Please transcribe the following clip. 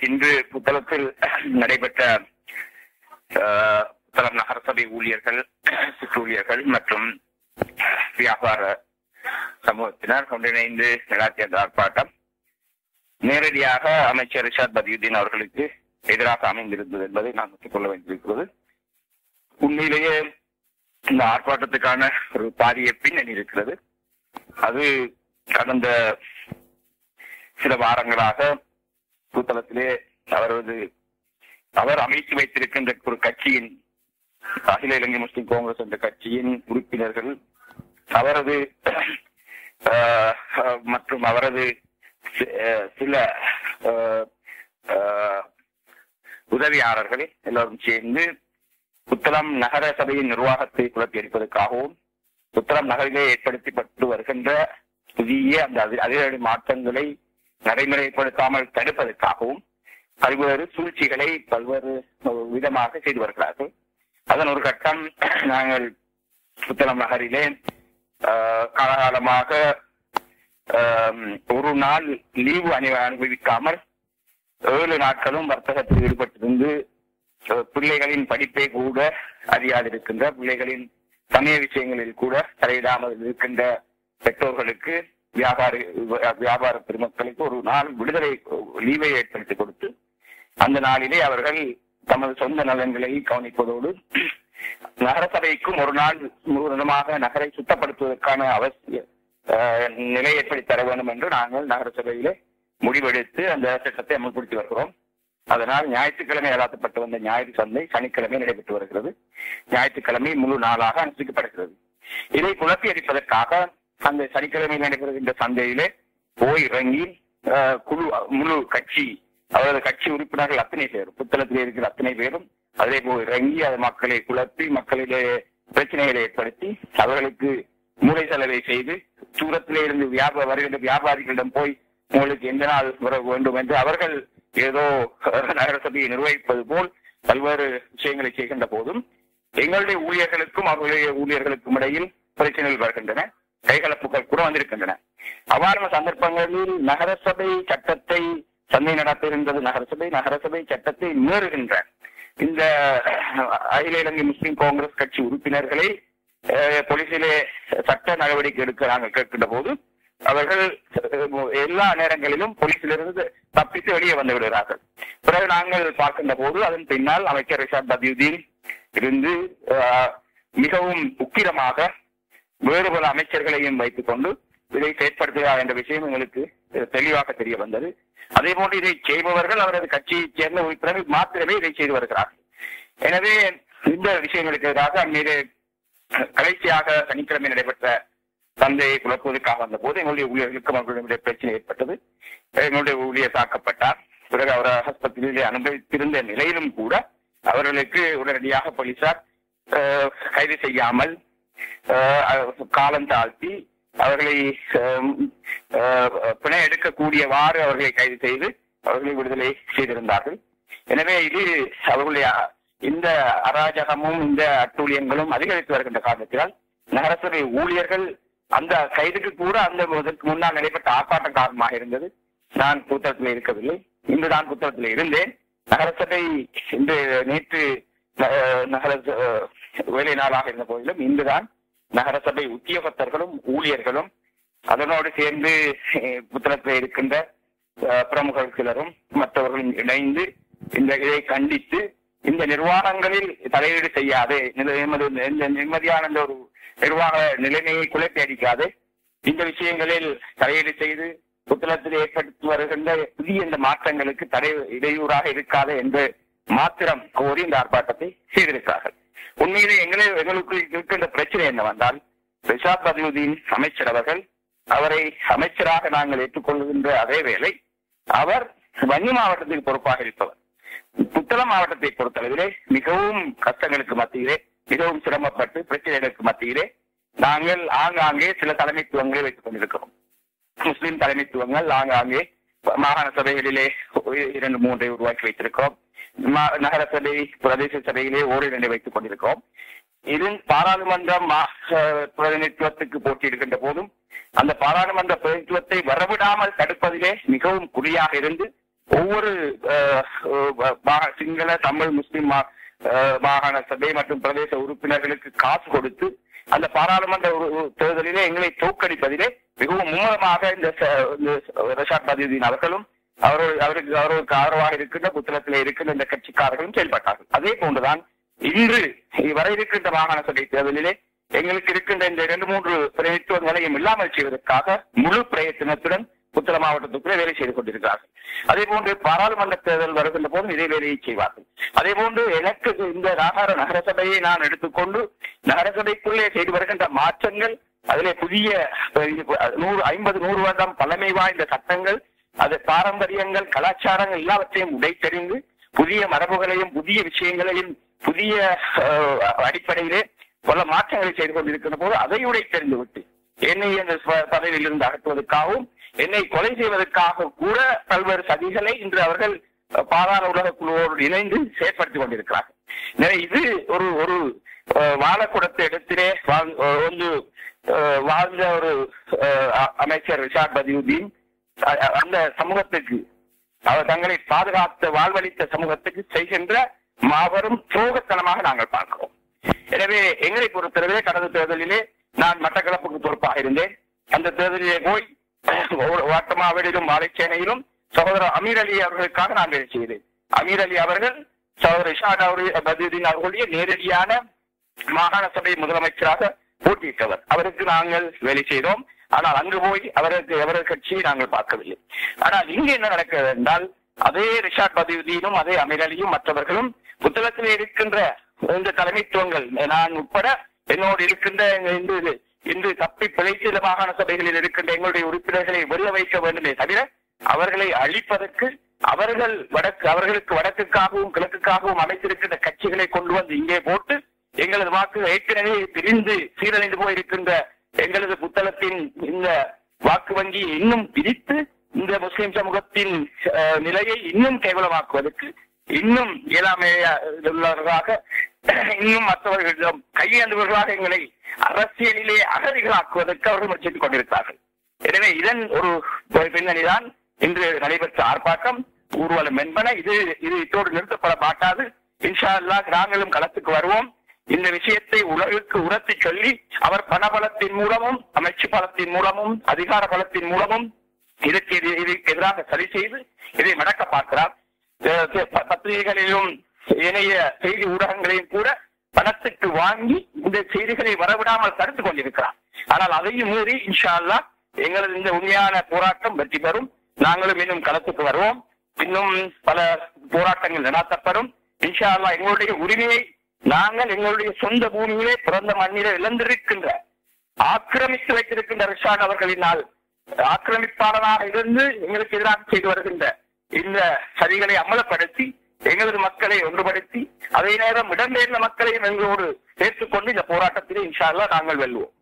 இன்று புத்தளத்தில் நடைபெற்ற புத்தளம் நகரசபை ஊழியர்கள், சிற்றூழியர்கள் மற்றும் வியாபார சமூகத்தினர் ஒன்றிணைந்து நடாத்திய ஆர்ப்பாட்டம் நேரடியாக அமைச்சர் ரிஷாத் பதியுதீன் அவர்களுக்கு எதிராக அமைந்திருந்தது என்பதை நாம் ஒத்துக்கொள்ள வேண்டியிருக்கிறது. உண்மையிலேயே இந்த ஆர்ப்பாட்டத்துக்கான ஒரு பாரிய பின்னணி இருக்கிறது. அது கடந்த சில வாரங்களாக புத்தளத்திலே அவர் அமைத்து வைத்திருக்கின்ற ஒரு கட்சியின், அகில இலங்கை முஸ்லிம் காங்கிரஸ் என்ற கட்சியின் உறுப்பினர்கள், அவரது மற்றும் அவரது சில உதவியாளர்கள் எல்லோரும் சேர்ந்து புத்தளம் நகர சபையின் நிர்வாகத்தை குழப்பி அடிப்பதற்காகவும் புத்தளம் நகரிலே ஏற்படுத்தப்பட்டு வருகின்ற புதிய அந்த அதிரடி மாற்றங்களை நடைமுறைப்படுத்தாமல் தடுப்பதற்காகவும் பல்வேறு சூழ்ச்சிகளை பல்வேறு விதமாக செய்து வருகிறார்கள். அதன் ஒரு கட்டம், நாங்கள் புத்தளம் நகரிலே காலகாலமாக ஒரு நாள் லீவு அனுபவிக்காமல் 7 நாட்களும் வர்த்தகத்தில் ஈடுபட்டிருந்து பிள்ளைகளின் படிப்பை கூட அறியாதிருக்கின்ற, பிள்ளைகளின் சமய விஷயங்களில் கூட தலையிடாமல் இருக்கின்ற பெற்றோர்களுக்கு, வியாபார பெருமக்களுக்கு ஒரு நாள் விடுதலை லீவை ஏற்படுத்தி கொடுத்து அந்த நாளிலே அவர்கள் தமது சொந்த நலன்களை கவனிப்பதோடு நகரசபைக்கும் ஒரு நாள் முழுவதுமாக நகரை சுத்தப்படுத்துவதற்கான அவசிய நிலை ஏற்படுத்தி தர வேண்டும் என்று நாங்கள் நகரசபையிலே முடிவெடுத்து அந்த திட்டத்தை அமல்படுத்தி வருகிறோம். அதனால் ஞாயிற்றுக்கிழமை நடாத்தப்பட்டு வந்த ஞாயிறு சந்தை சனிக்கிழமை நடைபெற்று வருகிறது. ஞாயிற்றுக்கிழமை முழு நாளாக அனுஷ்டிக்கப்படுகிறது. இதை குழப்பி அடிப்பதற்காக அந்த சனிக்கிழமை நடைபெறுகின்ற சந்தையிலே போய் இறங்கி முழு கட்சி, அவரது கட்சி உறுப்பினர்கள் அத்தனை பேரும், புத்தளத்திலே இருக்கிற அத்தனை பேரும் அதிலே போய் இறங்கி அதை மக்களை குழப்பி மக்களிலே பிரச்சனைகளை ஏற்படுத்தி அவர்களுக்கு மூளை செலவை செய்து தூரத்திலே இருந்து வருகின்ற வியாபாரிகளிடம் போய் உங்களுக்கு எந்த நாள் வர வேண்டும் என்று அவர்கள் ஏதோ நகரசபையை நிர்வகிப்பது போல் பல்வேறு விஷயங்களை செய்கின்ற போதும் எங்களுடைய ஊழியர்களுக்கும் அவர்களுடைய ஊழியர்களுக்கும் இடையில் பிரச்சனைகள் வருகின்றன, கைகலப்புகள் கூட வந்திருக்கின்றன. அவ்வாறான சந்தர்ப்பங்களில் நகரசபை சட்டத்தை சந்தை நடத்துகின்றது. நகரசபை சட்டத்தை மீறுகின்ற இந்த அகில இலங்கை முஸ்லிம் காங்கிரஸ் கட்சி உறுப்பினர்களை போலீசிலே சட்ட நடவடிக்கை எடுக்க நாங்கள் கேட்கின்ற போது அவர்கள் எல்லா நேரங்களிலும் போலீசிலிருந்து தப்பித்து வெளியே வந்து விடுகிறார்கள். பிறகு நாங்கள் பார்க்கின்ற போது அதன் பின்னால் அமைச்சர் ரிஷாத் பதியுதீன் இருந்து மிகவும் உக்கிரமாக வேறு பல அமைச்சர்களையும் வைத்துக் கொண்டு இதை செயற்படுத்துகிறார் என்ற விஷயம் எங்களுக்கு தெளிவாக தெரிய வந்தது. அதே போன்று இதை செய்பவர்கள் அவரது கட்சியைச் சேர்ந்த உறுப்பினர்கள் மாத்திரமே இதை செய்து வருகிறார்கள். எனவே இந்த விஷயங்களுக்கு எதிராக அந்நீர் கடைசியாக சனிக்கிழமை நடைபெற்ற சந்தையை குழப்புவதற்காக வந்த போது எங்களுடைய ஊழியர்களுக்கும் அவர்களுடைய பிரச்சனை ஏற்பட்டது. எங்களுடைய ஊழியர் தாக்கப்பட்டார். பிறகு அவர் ஆஸ்பத்திரியிலே அனுபவித்திருந்த நிலையிலும் கூட அவர்களுக்கு உடனடியாக போலீசார் கைது செய்யாமல் காலம் தாழ்த்தி அவர்களை பிணை எடுக்கக்கூடியவாறு அவர்களை கைது செய்து அவர்களை விடுதலை செய்திருந்தார்கள். எனவே இது அவர்களுடைய இந்த அராஜகமும் இந்த அட்டூழியங்களும் அதிகரித்து வருகின்ற காரணத்தினால் நகரசபை ஊழியர்கள் அந்த கைதுக்கு கூட அதற்கு முன்னால் நடைபெற்ற ஆர்ப்பாட்டம் காரணமாக இருந்தது. நான் புத்தகத்தில் இருக்கவில்லை, இன்று நான் புத்தகத்தில் இருந்தேன். நகரசபை நேற்று நகர வேலை நாளாக இருந்த போதிலும் இன்றுதான் நகரசபை உத்தியோகத்தர்களும் ஊழியர்களும் அதனோடு சேர்ந்து புத்தகத்தில் இருக்கின்ற பிரமுகர்கள் சிலரும் மற்றவர்களும் இணைந்து இதை கண்டித்து இந்த நிர்வாகங்களில் தலையீடு செய்யாதே, நிம்மதியான ஒரு நிர்வாக நிலைமையை குழப்பி அடிக்காது, இந்த விஷயங்களில் தலையீடு செய்து புத்தளத்தில் ஏற்படுத்தி வருகின்ற புதிய இந்த மாற்றங்களுக்கு இடையூறாக இருக்காது என்று மாத்திரம் கோரி இந்த ஆர்ப்பாட்டத்தை செய்திருக்கிறார்கள். உண்மையிலே எங்களுக்கு இருக்கின்ற பிரச்சனை என்னவென்றால், ரிஷாத் பதியுதீன் அமைச்சர் அவரை அமைச்சராக நாங்கள் ஏற்றுக்கொள்கின்ற அதே வேளை அவர் வன்னி மாவட்டத்துக்கு பொறுப்பாக இருப்பவர். புத்தளம் மாவட்டத்தை பொறுத்தளவிலே மிகவும் கஷ்டங்களுக்கு மத்தியிலே, மிகவும் சிரமப்பட்டு பிரச்சனைகளுக்கு மத்தியிலே நாங்கள் ஆங்காங்கே சில தலைமைத்துவங்களை வைத்துக் கொண்டிருக்கிறோம். முஸ்லிம் தலைமைத்துவங்கள் ஆங்காங்கே மாகாண சபைகளிலே 2-3 உருவாக்கி வைத்திருக்கிறோம். நகரசபை பிரதேச சபையிலே 1-2 வைத்துக் கொண்டிருக்கிறோம். இது பாராளுமன்றம் பிரதிநிதித்துவத்துக்கு போட்டியிடுகின்ற போதும் அந்த பாராளுமன்ற பிரதிநிதித்துவத்தை வரவிடாமல் தடுப்பதிலே மிகவும் குறியாக இருந்து ஒவ்வொரு சிங்கள தமிழ் முஸ்லிம் மாகாண சபை மற்றும் பிரதேச உறுப்பினர்களுக்கு காசு கொடுத்து அந்த பாராளுமன்ற தேர்தலிலே எங்களை தோற்கடிப்பதிலே மிகவும் மும்முரமாக இந்த ரிஷாட் பதியுதீன் அவர்களும் அவருக்கு ஆதரவாக இருக்கின்ற புத்தளத்திலே இருக்கின்ற இந்த கட்சிக்காரர்களும் செயல்பட்டார்கள். அதே போன்றுதான் இன்று வர இருக்கின்ற மாகாண சபை தேர்தலிலே எங்களுக்கு இருக்கின்ற இந்த 2-3 பிரதித்துவங்களையும் இல்லாமல் செய்வதற்காக முழு பிரயத்தனத்துடன் புத்தள மாவட்டத்துக்குள்ளே வேலை செய்து கொண்டிருக்கிறார்கள். அதே போன்று பாராளுமன்ற தேர்தல் வருகின்ற போதும் இதே வேலையை செய்வார்கள். அதே போன்று எனக்கு இந்த நகரசபையை நான் எடுத்துக்கொண்டு நகரசபைக்குள்ளே செய்து வருகின்ற மாற்றங்கள், அதிலே புதிய 50-100 வருடம் பழமை வாய்ந்த சட்டங்கள், அது பாரம்பரியங்கள், கலாச்சாரங்கள் எல்லாவற்றையும் உடைத்தெறிந்து புதிய மரபுகளையும் புதிய விஷயங்களையும் புதிய அடிப்படையிலே பல மாற்றங்களை செய்து கொண்டிருக்கின்ற போது அதை உடைத்தெறிந்து விட்டு என்னை அந்த பதவியில் இருந்து அகற்றுவதற்காகவும் என்னை கொலை செய்வதற்காக கூட பல்வேறு சதிகளை இன்று அவர்கள் பாதாள உலக குழுவோடு இணைந்து செயற்படுத்திக் கொண்டிருக்கிறார்கள். எனவே இது ஒரு வாழக்கூடத்தை இடத்திலே வாழ்ந்த ஒரு அமைச்சர் ரிஷாட் பதியுதீன் அந்த சமூகத்துக்கு அவர் தங்களை பாதுகாத்த வாழ்வளித்த சமூகத்துக்கு செய்கின்ற மாபெரும் துரோகத்தனமாக நாங்கள் பார்க்கிறோம். எனவே எங்களை பொறுத்தவரை கடந்த தேர்தலிலே நான் மட்டக்களப்புக்கு பொறுப்பாக இருந்தேன். அந்த தேர்தலிலே போய் வாட்டமாவடியிலும் வாழைச்சேனையிலும் சகோதரர் அமீர் அலி அவர்களுக்காக நான் வேலை செய்தேன். அமீர் அலி அவர்கள் சகோதரர் ரிஷாட் பதியுதீன் அவர்களுடைய நேரடியான மாகாண சபை முதலமைச்சராக போட்டியிட்டவர். அவருக்கு நாங்கள் வேலை செய்தோம். ஆனால் அங்கு போய் அவரது கட்சியை நாங்கள் பார்க்கவில்லை. ஆனால் இங்கு என்ன நடக்கிறது என்றால் அதே ரிஷாட் பதியுதீனும் அதே அமீர் அலியும் மற்றவர்களும் புத்தகத்தில் இருக்கின்ற இந்த தலைமைத்துவங்கள் நான் உட்பட என்னோடு இருக்கின்ற இன்று தப்பி பிழைத்த மாகாண சபைகளில் இருக்கின்ற எங்களுடைய உறுப்பினர்களை வெளிய வைக்க வேண்டுமே தவிர அவர்களை அழிப்பதற்கு அவர்களுக்கு வடக்குக்காகவும் கிழக்குக்காகவும் அமைத்திருக்கின்ற கட்சிகளை கொண்டு வந்து இங்கே போட்டு எங்களது வாக்கு ஏற்கனவே பிரிந்து சீரழிந்து போயிருக்கின்ற எங்களது புத்தளத்தின் இந்த வாக்கு வங்கியை இன்னும் பிரித்து இந்த முஸ்லிம் சமூகத்தின் நிலையை இன்னும் கேவலமாக்குவதற்கு இன்னும் இயலாமையாக இன்னும் மற்றவர்களிடம் கையேந்துவர்களாக எங்களை அரசியலிலே அகதிகளாக்குவதற்கு அவர்கள் முயற்சித்துக் கொண்டிருக்கிறார்கள். எனவே இதன் ஒரு பின்னணிதான் இன்று நடைபெற்ற ஆர்ப்பாட்டம் ஊர்வலம் என்பன. இது இதோடு நிறுத்தப்பட மாட்டாது. இன்ஷா அல்லாஹ் நாங்களும் களத்துக்கு வருவோம். இந்த விஷயத்தை உலகுக்கு உரத்தி சொல்லி அவர் பணபலத்தின் மூலமும் அமைச்சு பலத்தின் மூலமும் அதிகார பலத்தின் மூலமும் இதற்கு எதிராக சரி செய்து இதை மடக்க பார்க்கிறார். பத்திரிகைகளிலும் இணைய செய்தி ஊடகங்களையும் கூட பணத்துக்கு வாங்கி இந்த செய்திகளை வரவிடாமல் தடுத்துக் கொண்டிருக்கிறார். ஆனால் அதையும் மீறி இன்ஷா அல்லாஹ் எங்களது இந்த உண்மையான போராட்டம் வெற்றி பெறும். நாங்களும் இன்னும் களத்துக்கு வருவோம். இன்னும் பல போராட்டங்கள் நடாத்தப்படும். இன்ஷா அல்லாஹ் எங்களுடைய உரிமையை நாங்கள் எங்களுடைய சொந்த பூமியிலே பிறந்த மண்ணிலே இழந்திருக்கின்ற ஆக்கிரமித்து வைத்திருக்கின்ற ரிஷாட் அவர்களினால் ஆக்கிரமிப்பாளராக இருந்து எங்களுக்கு எதிராக செய்து வருகின்ற இந்த சதிகளை அமலப்படுத்தி எங்களது மக்களை ஒன்றுபடுத்தி அதே நேரம் இடம்பெயர்ந்த மக்களையும் எங்களோடு சேர்த்துக் கொண்டு இந்த போராட்டத்திலே இன்ஷா அல்லாஹ் நாங்கள் வெல்வோம்.